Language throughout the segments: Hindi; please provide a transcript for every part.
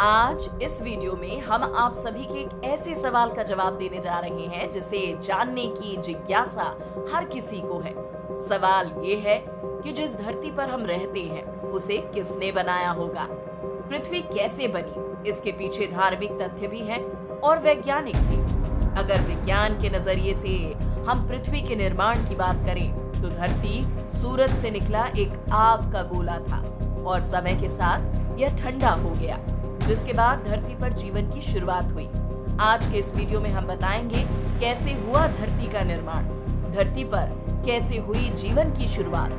आज इस वीडियो में हम आप सभी के एक ऐसे सवाल का जवाब देने जा रहे हैं जिसे जानने की जिज्ञासा हर किसी को है। सवाल ये है कि जिस धरती पर हम रहते हैं उसे किसने बनाया होगा? पृथ्वी कैसे बनी? इसके पीछे धार्मिक तथ्य भी हैं और वैज्ञानिक भी। अगर विज्ञान के नजरिए से हम पृथ्वी के निर्माण की बात करें तो धरती सूरज से निकला एक आग का गोला था और समय के साथ यह ठंडा हो गया, जिसके बाद धरती पर जीवन की शुरुआत हुई। आज के इस वीडियो में हम बताएंगे कैसे हुआ धरती का निर्माण, धरती पर कैसे हुई जीवन की शुरुआत।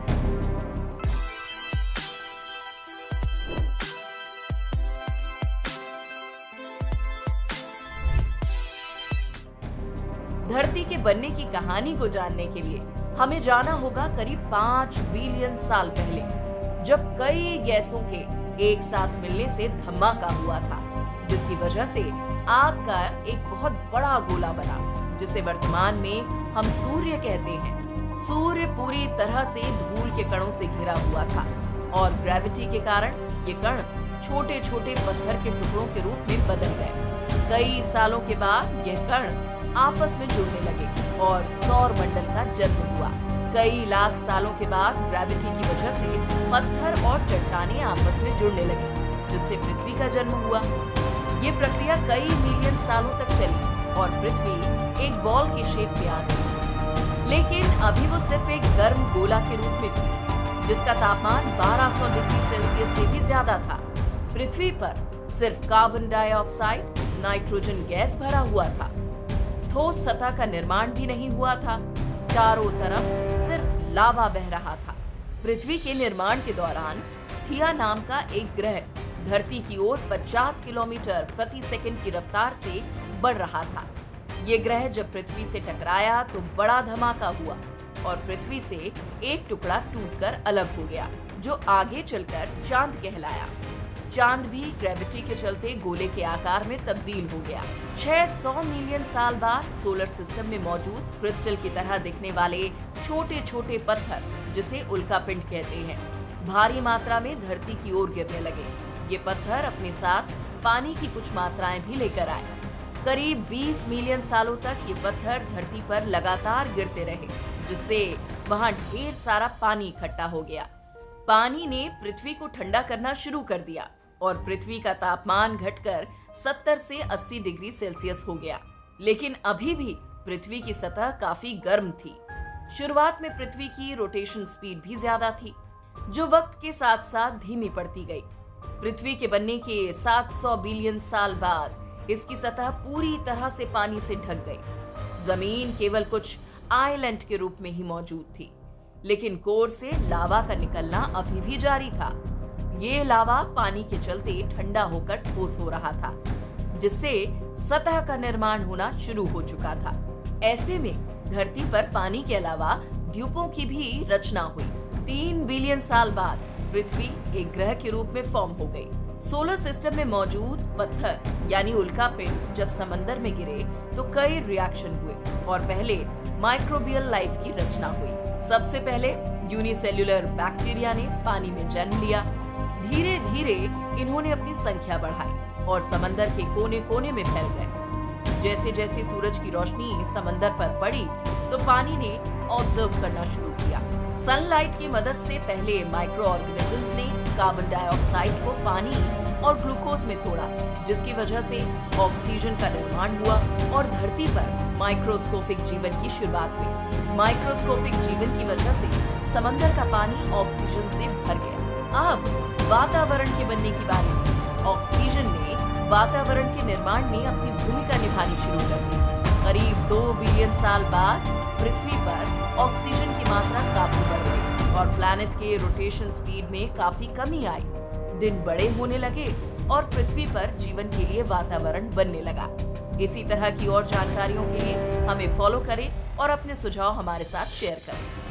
धरती के बनने की कहानी को जानने के लिए हमें जाना होगा करीब 5 बिलियन साल पहले, जब कई गैसों के एक साथ मिलने से धमाका हुआ था, जिसकी वजह से आग का एक बहुत बड़ा गोला बना, जिसे वर्तमान में हम सूर्य कहते हैं। सूर्य पूरी तरह से धूल के कणों से घिरा हुआ था और ग्रेविटी के कारण ये कण छोटे छोटे पत्थर के टुकड़ों के रूप में बदल गए। कई सालों के बाद यह कण आपस में जुड़ने लगे और सौर मंडल का जन्म हुआ। कई लाख सालों के बाद ग्रेविटी की वजह से पत्थर और चट्टानें आपस में जुड़ने लगी, जिससे पृथ्वी का जन्म हुआ। ये प्रक्रिया कई मिलियन सालों तक चली और पृथ्वी एक बॉल की शेप में आ गई। लेकिन अभी वो सिर्फ एक गर्म गोला के रूप में थी, जिसका तापमान 1200 डिग्री सेल्सियस से भी ज्यादा था। पृथ्वी पर सिर्फ कार्बन डाइऑक्साइड, नाइट्रोजन गैस भरा हुआ था। ठोस सतह का निर्माण भी नहीं हुआ था। चारों तरफ सिर्फ लावा बह रहा था। पृथ्वी के निर्माण के दौरान थिया नाम का एक ग्रह धरती की ओर 50 किलोमीटर प्रति सेकंड की रफ्तार से बढ़ रहा था। ये ग्रह जब पृथ्वी से टकराया तो बड़ा धमाका हुआ और पृथ्वी से एक टुकड़ा टूटकर अलग हो गया, जो आगे चलकर चांद कहलाया। चांद भी ग्रेविटी के चलते गोले के आकार में तब्दील हो गया। 600 मिलियन साल बाद सोलर सिस्टम में मौजूद क्रिस्टल की तरह दिखने वाले छोटे छोटे पत्थर, जिसे उल्कापिंड कहते हैं, भारी मात्रा में धरती की ओर गिरने लगे। ये पत्थर अपने साथ पानी की कुछ मात्राएं भी लेकर आए। करीब 20 मिलियन सालों तक ये पत्थर धरती पर लगातार गिरते रहे, जिससे वहां ढेर सारा पानी इकट्ठा हो गया। पानी ने पृथ्वी को ठंडा करना शुरू कर दिया और पृथ्वी का तापमान घटकर 70 से 80 डिग्री सेल्सियस हो गया। लेकिन अभी भी पृथ्वी की सतह काफी गर्म थी। शुरुआत में पृथ्वी की रोटेशन स्पीड भी ज्यादा थी, जो वक्त के साथ साथ धीमी पड़ती गई। पृथ्वी के बनने के 700 बिलियन साल बाद इसकी सतह पूरी तरह से पानी से ढक गई। जमीन केवल कुछ आइलैंड के रूप में ही मौजूद थी, लेकिन कोर से लावा का निकलना अभी भी जारी था। ये लावा पानी के चलते ठंडा होकर ठोस हो रहा था, जिससे सतह का निर्माण होना शुरू हो चुका था। ऐसे में धरती पर पानी के अलावा द्वीपों की भी रचना हुई। 3 बिलियन साल बाद पृथ्वी एक ग्रह के रूप में फॉर्म हो गई। सोलर सिस्टम में मौजूद पत्थर यानी उल्कापिंड जब समंदर में गिरे तो कई रिएक्शन हुए और पहले माइक्रोबियल लाइफ की रचना हुई। सबसे पहले यूनिसेल्युलर बैक्टीरिया ने पानी में जन्म लिया। धीरे धीरे इन्होंने अपनी संख्या बढ़ाई और समंदर के कोने कोने में फैल गए। जैसे जैसे सूरज की रोशनी समंदर पर पड़ी तो पानी ने ऑब्जर्व करना शुरू किया। सनलाइट की मदद से पहले माइक्रो ऑर्गेनिजम्स ने कार्बन डाइऑक्साइड को पानी और ग्लूकोज में तोड़ा, जिसकी वजह से ऑक्सीजन का निर्माण हुआ और धरती पर माइक्रोस्कोपिक जीवन की शुरुआत हुई। माइक्रोस्कोपिक जीवन की वजह से समंदर का पानी ऑक्सीजन से भर गया। अब वातावरण के बनने की बारी थी। ऑक्सीजन ने वातावरण के निर्माण में अपनी भूमिका निभानी शुरू कर दी। करीब 2 बिलियन साल बाद पृथ्वी पर ऑक्सीजन की मात्रा काफी बढ़ गई और प्लैनेट के रोटेशन स्पीड में काफी कमी आई। दिन बड़े होने लगे और पृथ्वी पर जीवन के लिए वातावरण बनने लगा। इसी तरह की और जानकारियों के लिए हमें फॉलो करें और अपने सुझाव हमारे साथ शेयर करें।